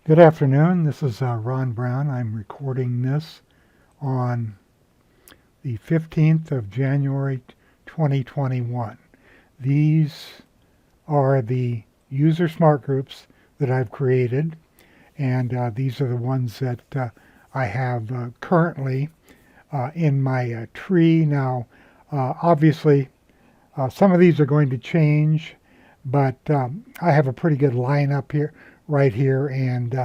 Good afternoon. This is Ron Brown. I'm recording this on the 15th of January 2021. These are the user smart groups that I've created, and these are the ones that I have currently in my tree. Now, obviously, some of these are going to change, but I have a pretty good lineup here, right here, and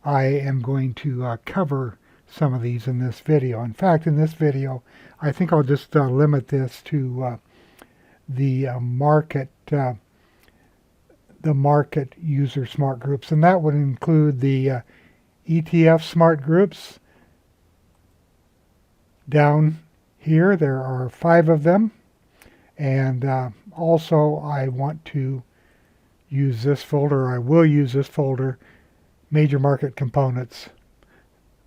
I am going to cover some of these in this video. In fact, in this video, I think I'll just limit this to the market user smart groups, and that would include the ETF smart groups. Down here, there are 5 of them, and also I want to use this folder. I will use this folder: major market components,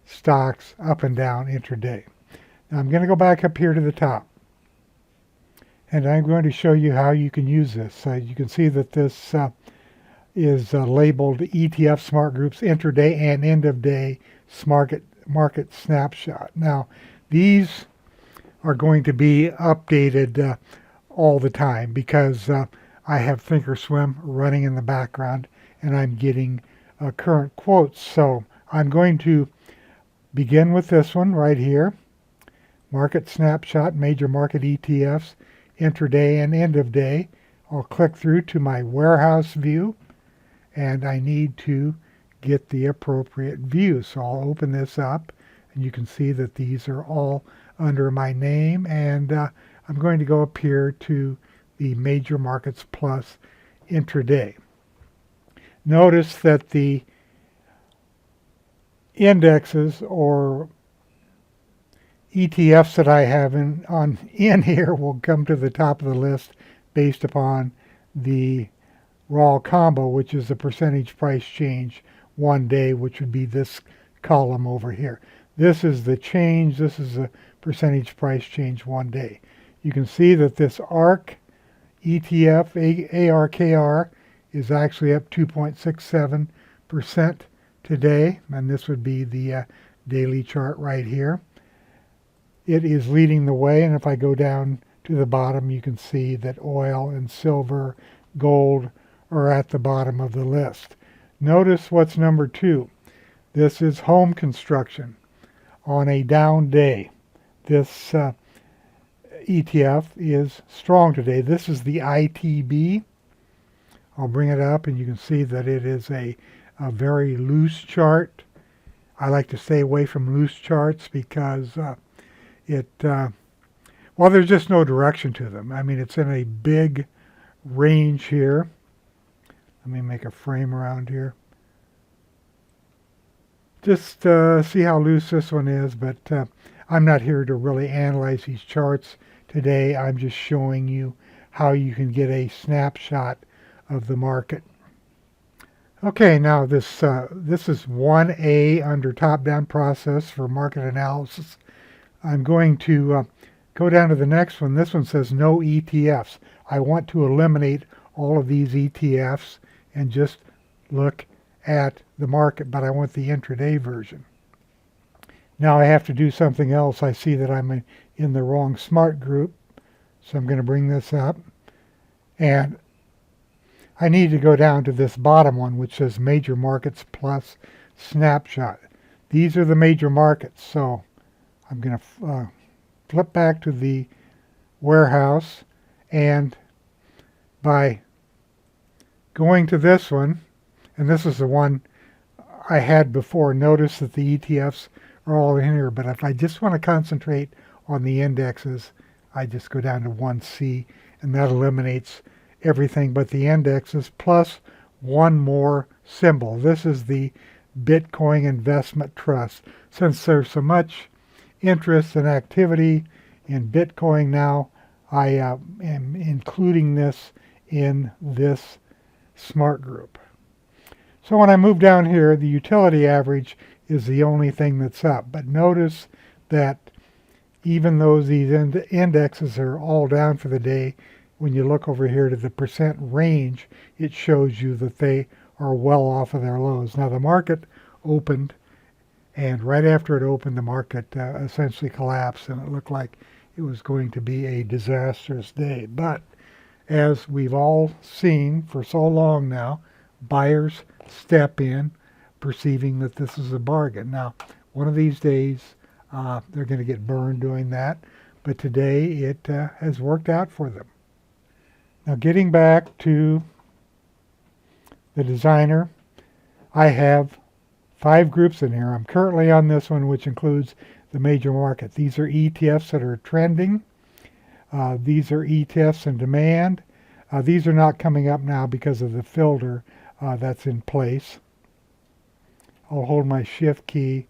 stocks, up and down, intraday. Now I'm going to go back up here to the top, and I'm going to show you how you can use this. You can see that this is labeled ETF Smart Groups Intraday and End of Day Market Snapshot. Now these are going to be updated all the time because I have Thinkorswim running in the background and I'm getting current quotes. So I'm going to begin with this one right here: Market Snapshot, Major Market ETFs, Intraday and End of Day. I'll click through to my warehouse view, and I need to get the appropriate view. So I'll open this up, and you can see that these are all under my name, and I'm going to go up here to the Major Markets Plus Intraday. Notice that the indexes or ETFs that I have in here will come to the top of the list based upon the raw combo, which is the percentage price change one day, which would be this column over here. This is the change. This is the percentage price change one day. You can see that this ARK ETF, ARKR, is actually up 2.67% today, and this would be the daily chart right here. It is leading the way, and if I go down to the bottom, you can see that oil and silver, gold are at the bottom of the list. Notice what's number 2. This is home construction on a down day. This ETF is strong today. This is the ITB. I'll bring it up, and you can see that it is a very loose chart. I like to stay away from loose charts because well, there's just no direction to them. I mean, it's in a big range here. Let me make a frame around here. Just see how loose this one is, but I'm not here to really analyze these charts today. I'm just showing you how you can get a snapshot of the market. Okay, now this is 1A under top-down process for market analysis. I'm going to go down to the next one. This one says no ETFs. I want to eliminate all of these ETFs and just look at the market, but I want the intraday version. Now I have to do something else. I see that I'm in the wrong smart group, so I'm going to bring this up, and I need to go down to this bottom one, which says Major Markets Plus Snapshot. These are the major markets, so I'm going to flip back to the warehouse, and by going to this one, and this is the one I had before, notice that the ETFs are all in here, but if I just want to concentrate on the indexes, I just go down to 1C, and that eliminates everything but the indexes plus one more symbol. This is the Bitcoin Investment Trust. Since there's so much interest and activity in Bitcoin now, I am including this in this smart group. So when I move down here, the utility average is the only thing that's up. But notice that even though these indexes are all down for the day, when you look over here to the percent range, it shows you that they are well off of their lows. Now the market opened, and right after it opened, the market essentially collapsed, and it looked like it was going to be a disastrous day. But as we've all seen for so long now, buyers step in, perceiving that this is a bargain. Now, one of these days, they're going to get burned doing that, but today it has worked out for them. Now, getting back to the designer, I have 5 groups in here. I'm currently on this one, which includes the major market. These are ETFs that are trending. These are ETFs in demand. These are not coming up now because of the filter that's in place. I'll hold my shift key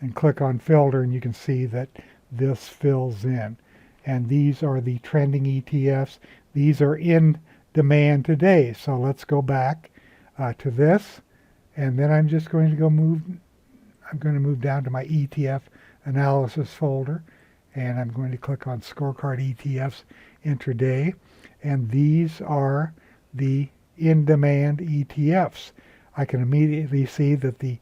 and click on filter, and you can see that this fills in. And these are the trending ETFs. These are in demand today. So let's go back to this, and then I'm just going to move down to my ETF analysis folder, and I'm going to click on scorecard ETFs intraday, and these are the in-demand ETFs. I can immediately see that the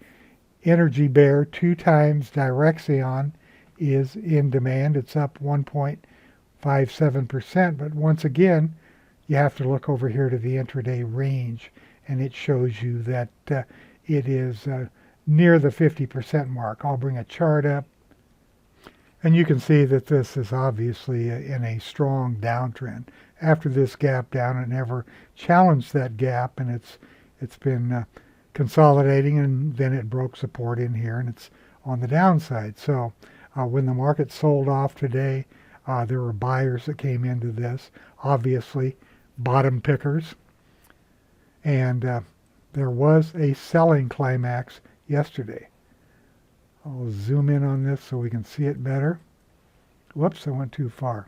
Energy Bear 2 times Direxion is in demand. It's up 1.57%, but once again, you have to look over here to the intraday range, and it shows you that it is near the 50% mark. I'll bring a chart up, and you can see that this is obviously in a strong downtrend. After this gap down, it never challenged that gap, and it's been consolidating, and then it broke support in here, and it's on the downside. So when the market sold off today, there were buyers that came into this, obviously bottom pickers, and there was a selling climax yesterday. I'll zoom in on this so we can see it better. Whoops, I went too far.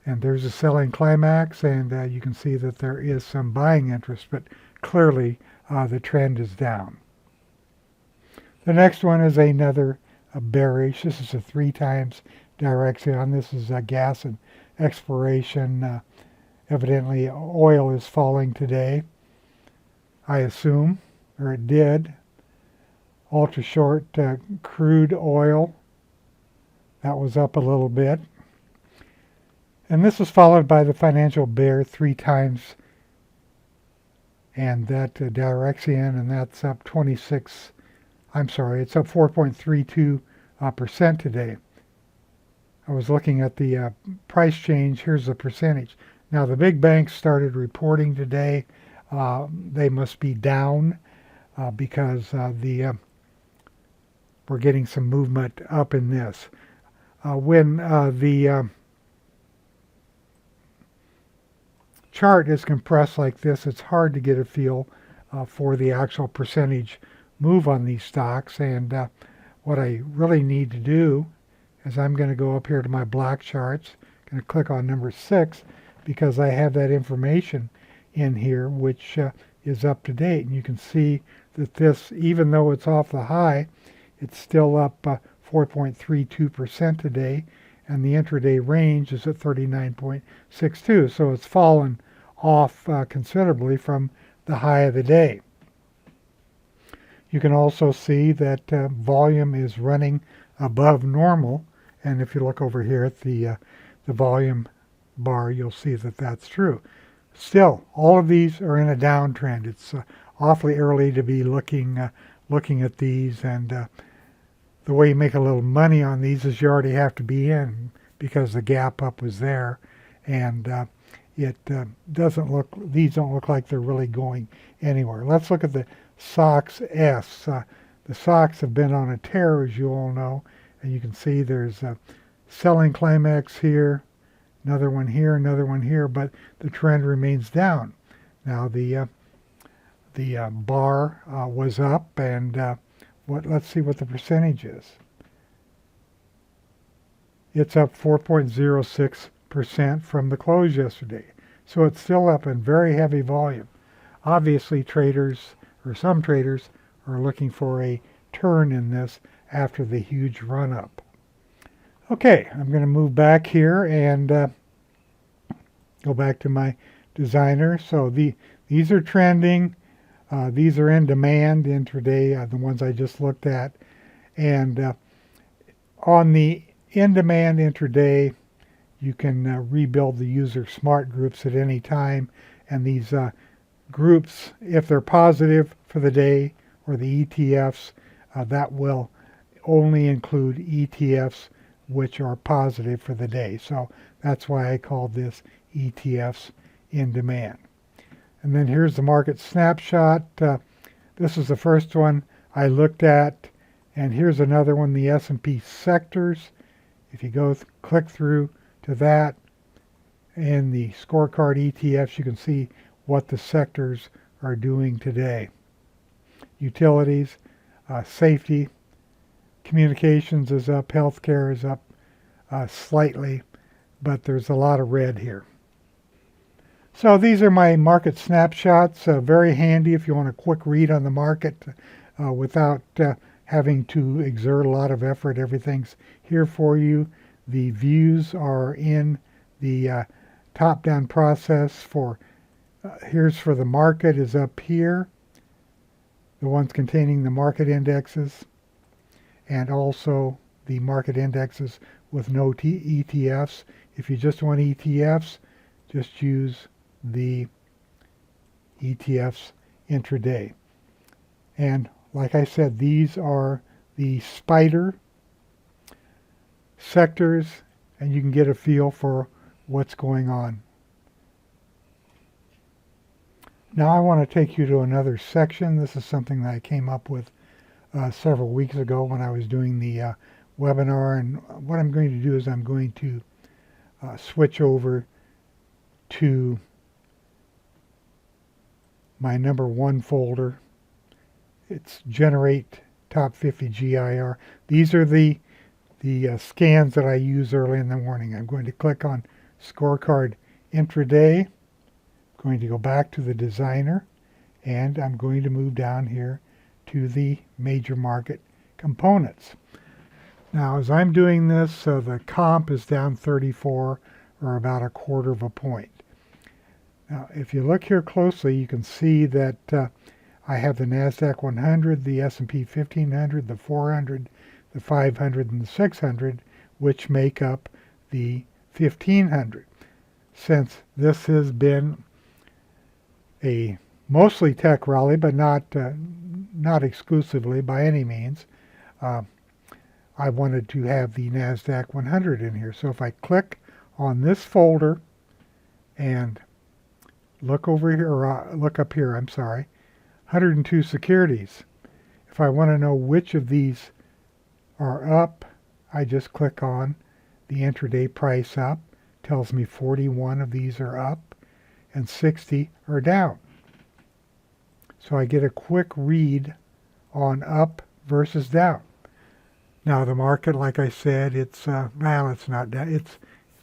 And there's a selling climax, and you can see that there is some buying interest, but clearly the trend is down. The next one is another bearish. This is a 3 times Direxion. This is gas and exploration. Evidently oil is falling today, I assume, or it did. Ultra short crude oil, that was up a little bit. And this was followed by the financial bear 3 times, and that Direxion, and that's up it's up 4.32% today. I was looking at the price change. Here's the percentage. Now the big banks started reporting today. They must be down because we're getting some movement up in this. When the chart is compressed like this, it's hard to get a feel for the actual percentage move on these stocks. And what I really need to do is I'm going to go up here to my black charts, going to click on number 6, because I have that information in here which is up to date. And you can see that this, even though it's off the high, it's still up 4.32% today, and the intraday range is at 39.62. So it's fallen off considerably from the high of the day. You can also see that volume is running above normal, and if you look over here at the volume bar, you'll see that that's true. Still, all of these are in a downtrend. It's awfully early to be looking at these, and the way you make a little money on these is you already have to be in, because the gap up was there, and these don't look like they're really going anywhere. Let's look at the SOX S. The SOX have been on a tear, as you all know, and you can see there's a selling climax here, another one here, but the trend remains down. Now the bar was up, and let's see what the percentage is. It's up 4.06% from the close yesterday. So it's still up in very heavy volume. Obviously some traders are looking for a turn in this after the huge run up. Okay, I'm going to move back here and go back to my designer. So these are trending. These are in demand intraday, the ones I just looked at. And on the in-demand intraday, you can rebuild the user smart groups at any time. And these groups, if they're positive for the day, or the ETFs, that will only include ETFs which are positive for the day. So that's why I called this ETFs in demand. And then here's the market snapshot. This is the first one I looked at. And here's another one, the S&P sectors. If you go click through to that, in the scorecard ETFs, you can see what the sectors are doing today. Utilities, safety, communications is up, healthcare is up slightly, but there's a lot of red here. So these are my market snapshots, very handy if you want a quick read on the market without having to exert a lot of effort. Everything's here for you. The views are in the top-down process for, here's for the market is up here, the ones containing the market indexes, and also the market indexes with no ETFs. If you just want ETFs, just use the ETFs intraday. And like I said, these are the spider sectors, and you can get a feel for what's going on. Now I want to take you to another section. This is something that I came up with several weeks ago when I was doing the webinar, and what I'm going to do is I'm going to switch over to my number 1 folder. It's Generate Top 50 GIR. These are the scans that I use early in the morning. I'm going to click on Scorecard Intraday. I'm going to go back to the designer, and I'm going to move down here to the major market components. Now, as I'm doing this, the comp is down 34, or about 1/4 of a point. Now, if you look here closely, you can see that I have the NASDAQ 100, the S&P 1500, the 400, the 500, and the 600, which make up the 1500. Since this has been a mostly tech rally, but not exclusively by any means, I wanted to have the NASDAQ 100 in here. So if I click on this folder and look over here, or look up here, I'm sorry, 102 securities. If I want to know which of these are up, I just click on the intraday price up. Tells me 41 of these are up and 60 are down. So I get a quick read on up versus down. Now the market, like I said, it's it's not down.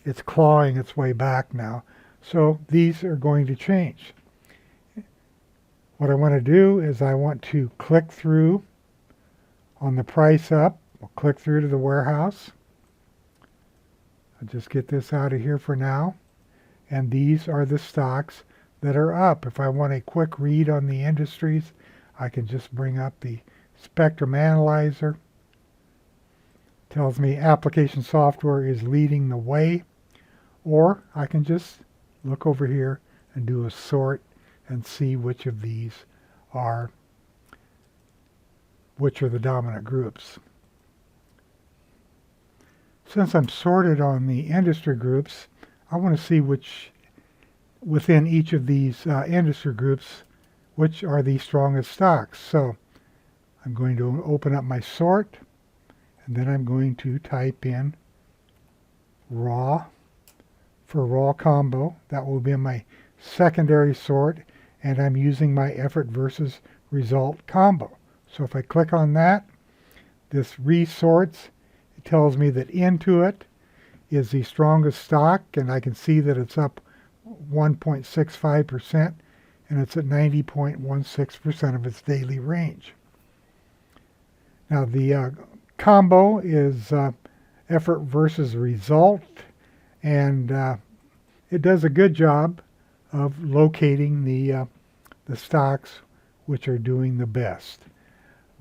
It's clawing its way back now. So these are going to change. What I want to do is I want to click through on the price up. We'll click through to the warehouse. I'll just get this out of here for now. And these are the stocks that are up. If I want a quick read on the industries, I can just bring up the Spectrum Analyzer. Tells me application software is leading the way. Or I can just look over here and do a sort and see which of these are, which are the dominant groups. Since I'm sorted on the industry groups, I want to see which, within each of these industry groups, which are the strongest stocks. So I'm going to open up my sort, and then I'm going to type in raw for raw combo. That will be my secondary sort, and I'm using my effort versus result combo. So if I click on that, this resorts. It tells me that Intuit is the strongest stock, and I can see that it's up 1.65%, and it's at 90.16% of its daily range. Now the combo is effort versus result, and it does a good job of locating the stocks which are doing the best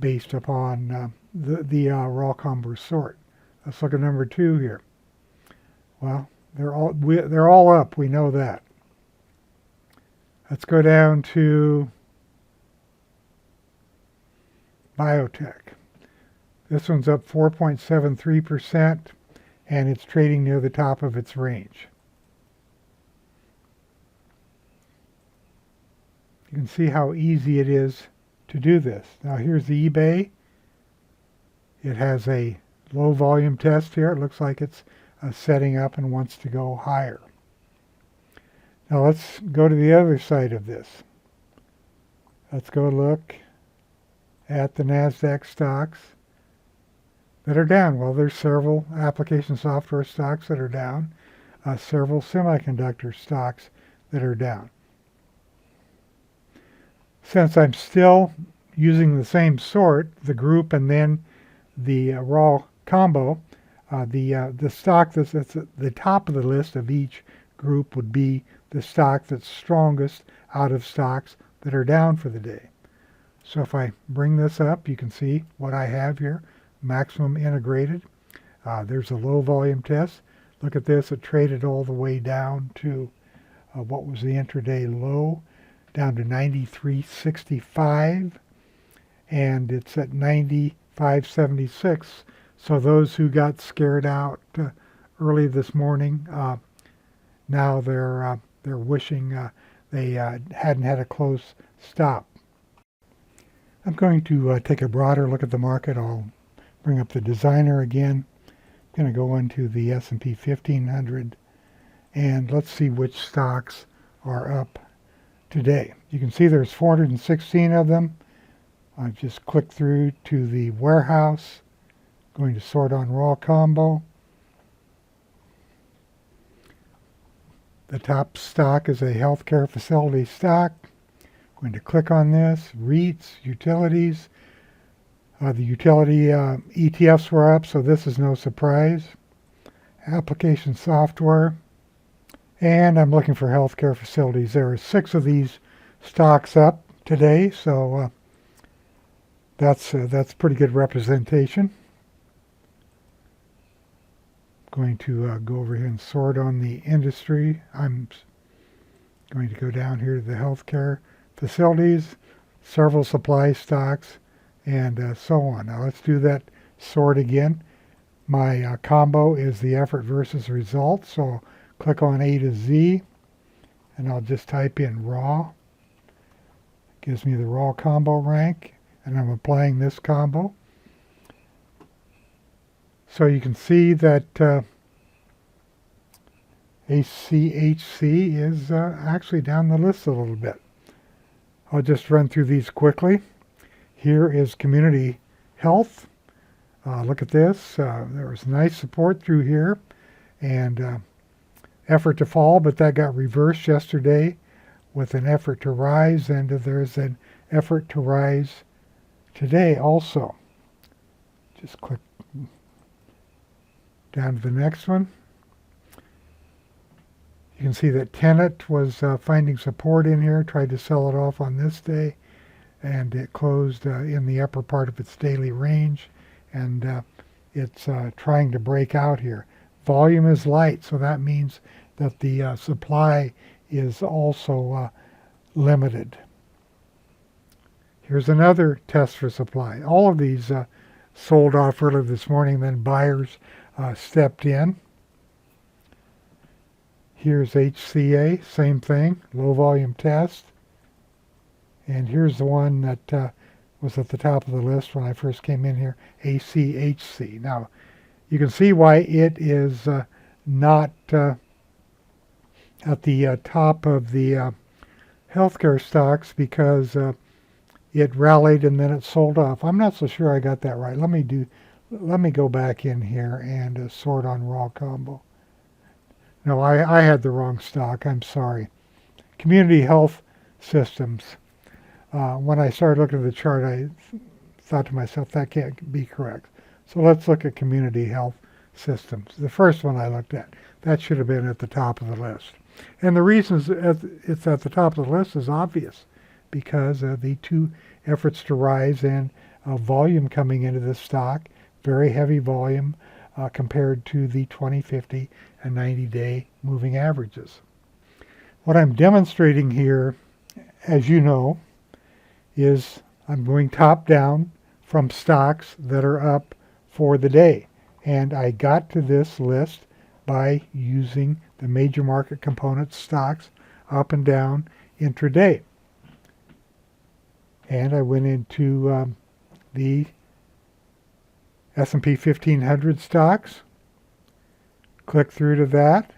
based upon the raw combo sort. Let's look at number 2 here. Well, they're all up. We know that. Let's go down to biotech. This one's up 4.73%, and it's trading near the top of its range. You can see how easy it is to do this. Now here's the eBay. It has a low volume test here. It looks like it's setting up and wants to go higher. Now let's go to the other side of this. Let's go look at the NASDAQ stocks that are down. Well, there's several application software stocks that are down, several semiconductor stocks that are down. Since I'm still using the same sort, the group and then the raw combo, the stock that's at the top of the list of each group would be the stock that's strongest out of stocks that are down for the day. So if I bring this up, you can see what I have here, maximum integrated. There's a low volume test. Look at this, it traded all the way down to what was the intraday low, down to 93.65, and it's at 95.76. So those who got scared out early this morning, now they're wishing they hadn't had a close stop. I'm going to take a broader look at the market. I'll bring up the designer again. I'm going to go into the S&P 1500, and let's see which stocks are up today. You can see there's 416 of them. I've just clicked through to the warehouse, going to sort on raw combo. The top stock is a healthcare facility stock. I'm going to click on this, REITs, utilities. The utility ETFs were up, so this is no surprise. Application software. And I'm looking for healthcare facilities. There are 6 of these stocks up today, so that's pretty good representation. I'm going to go over here and sort on the industry. I'm going to go down here to the healthcare facilities, several supply stocks, and so on. Now let's do that sort again. My combo is the effort versus result, so I'll click on A to Z, and I'll just type in raw. It gives me the raw combo rank, and I'm applying this combo. So you can see that HGSI is actually down the list a little bit. I'll just run through these quickly. Here is community health. Look at this. There was nice support through here, and effort to fall, but that got reversed yesterday with an effort to rise, and there's an effort to rise today also. Just click down to the next one. You can see that Tenet was finding support in here, tried to sell it off on this day, and it closed in the upper part of its daily range, and it's trying to break out here. Volume is light, so that means that the supply is also limited. Here's another test for supply. All of these sold off earlier this morning, then buyers stepped in. Here's HCA, same thing, low volume test. And here's the one that was at the top of the list when I first came in here, ACHC. Now, you can see why it is not at the top of the healthcare stocks, because it rallied and then it sold off. I'm not so sure I got that right. Let me go back in here and sort on raw combo. No, I had the wrong stock. I'm sorry. Community Health Systems. When I started looking at the chart, I thought to myself, that can't be correct. So let's look at Community Health Systems. The first one I looked at. That should have been at the top of the list. And the reason it's at the top of the list is obvious, because of the two efforts to rise and volume coming into this stock, very heavy volume compared to the 20, 50, and 90-day moving averages. What I'm demonstrating here, as you know, is I'm going top down from stocks that are up for the day. And I got to this list by using the major market component stocks up and down intraday. And I went into the S&P 1500 stocks, clicked through to that,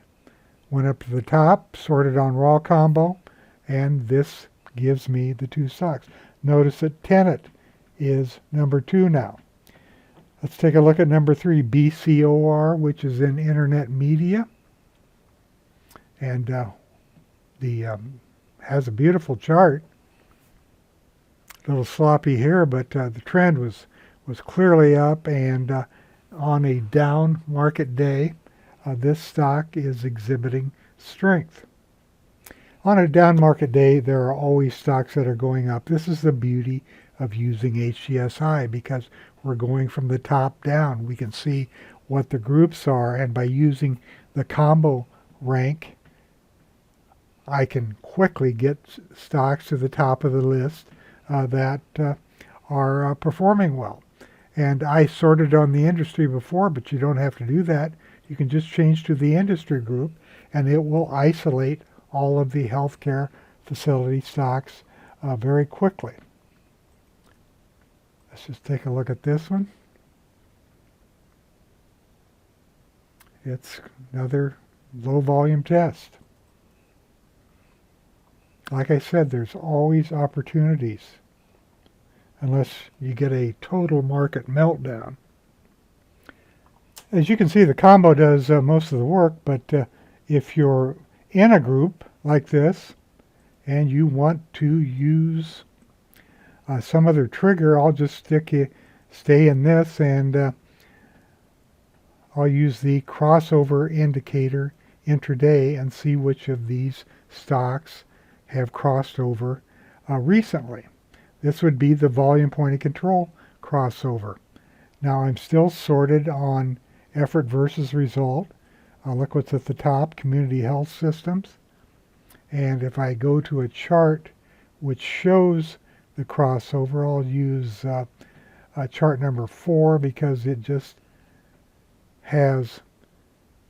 went up to the top, sorted on raw combo, and this gives me the two stocks. Notice that Tenet is number 2 now. Let's take a look at number 3, BCOR, which is in internet media. And has a beautiful chart. A little sloppy here, but the trend was clearly up, and on a down market day, this stock is exhibiting strength. On a down market day, there are always stocks that are going up. This is the beauty of using HGSI, because we're going from the top down. We can see what the groups are, and by using the combo rank, I can quickly get stocks to the top of the list that are performing well. And I sorted on the industry before, but you don't have to do that. You can just change to the industry group, and it will isolate all of the healthcare facility stocks very quickly. Let's just take a look at this one. It's another low volume test. Like I said, there's always opportunities, unless you get a total market meltdown. As you can see, the combo does most of the work, but if you're in a group like this and you want to use some other trigger, I'll just stay in this, and I'll use the crossover indicator intraday and see which of these stocks have crossed over recently. This would be the volume point of control crossover. Now I'm still sorted on effort versus result. Look what's at the top, community health systems. And if I go to a chart which shows the crossover, I'll use chart number 4, because it just has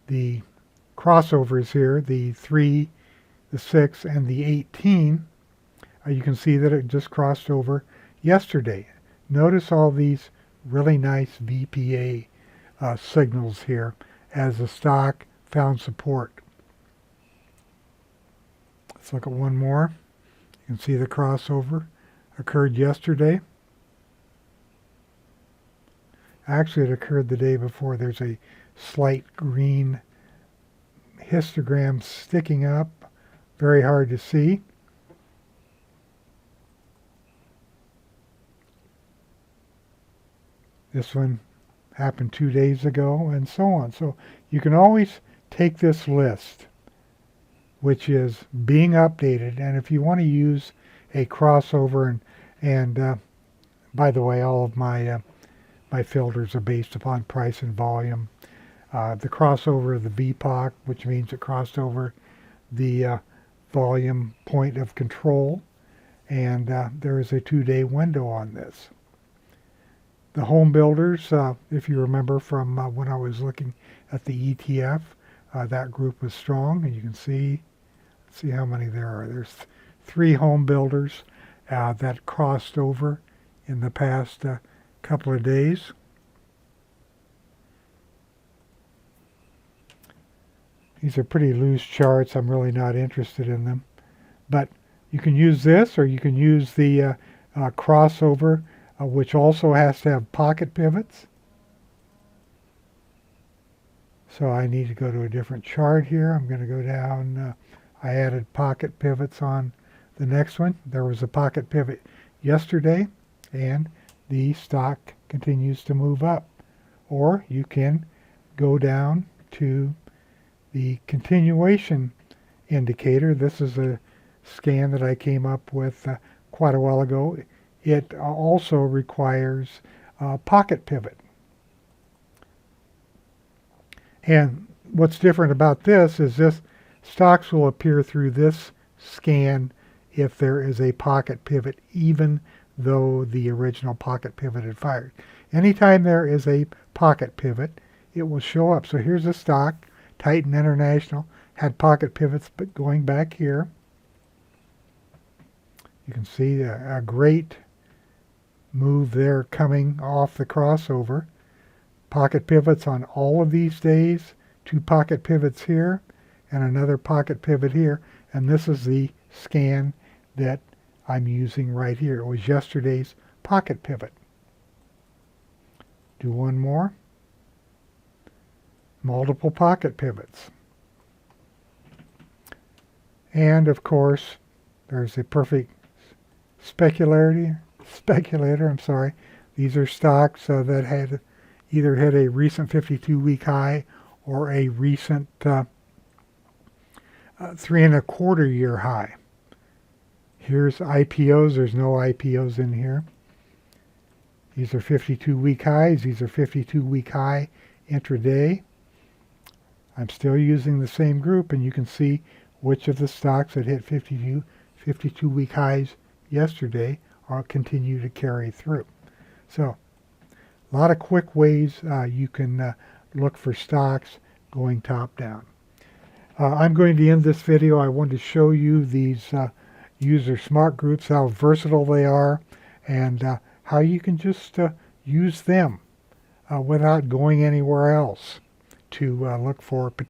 the crossovers here, the 3, the 6, and the 18. You can see that it just crossed over yesterday. Notice all these really nice VPA signals here as the stock found support. Let's look at one more. You can see the crossover occurred yesterday. Actually, it occurred the day before. There's a slight green histogram sticking up. Very hard to see. This one happened 2 days ago, and so on. So you can always take this list, which is being updated, and if you want to use a crossover, and by the way, all of my my filters are based upon price and volume. The crossover of the VPOC, which means it crossed over the volume point of control, and there is a 2-day window on this. The home builders, if you remember from when I was looking at the ETF, that group was strong, and you can see how many there are. There's 3 home builders that crossed over in the past couple of days. These are pretty loose charts. I'm really not interested in them. But you can use this, or you can use the crossover, which also has to have pocket pivots. So I need to go to a different chart here. I'm going to go down. I added pocket pivots on the next one. There was a pocket pivot yesterday, and the stock continues to move up. Or you can go down to the continuation indicator. This is a scan that I came up with quite a while ago. It also requires pocket pivot. And what's different about this is this stocks will appear through this scan if there is a pocket pivot, even though the original pocket pivot had fired. Anytime there is a pocket pivot, it will show up. So here's a stock, Titan International, had pocket pivots but going back here. You can see a great move there coming off the crossover. Pocket pivots on all of these days, 2 pocket pivots here and another pocket pivot here, and this is the scan that I'm using right here. It was yesterday's pocket pivot. Do one more. Multiple pocket pivots. And of course, there's a perfect speculator. These are stocks that had either hit a recent 52-week high or a recent 3.25-year high. Here's IPOs. There's no IPOs in here. These are 52-week highs. These are 52-week high intraday. I'm still using the same group, and you can see which of the stocks that hit 52-week highs yesterday are continue to carry through. So a lot of quick ways you can look for stocks going top down. I'm going to end this video. I wanted to show you these User SmartGroups, how versatile they are, and how you can just use them without going anywhere else to look for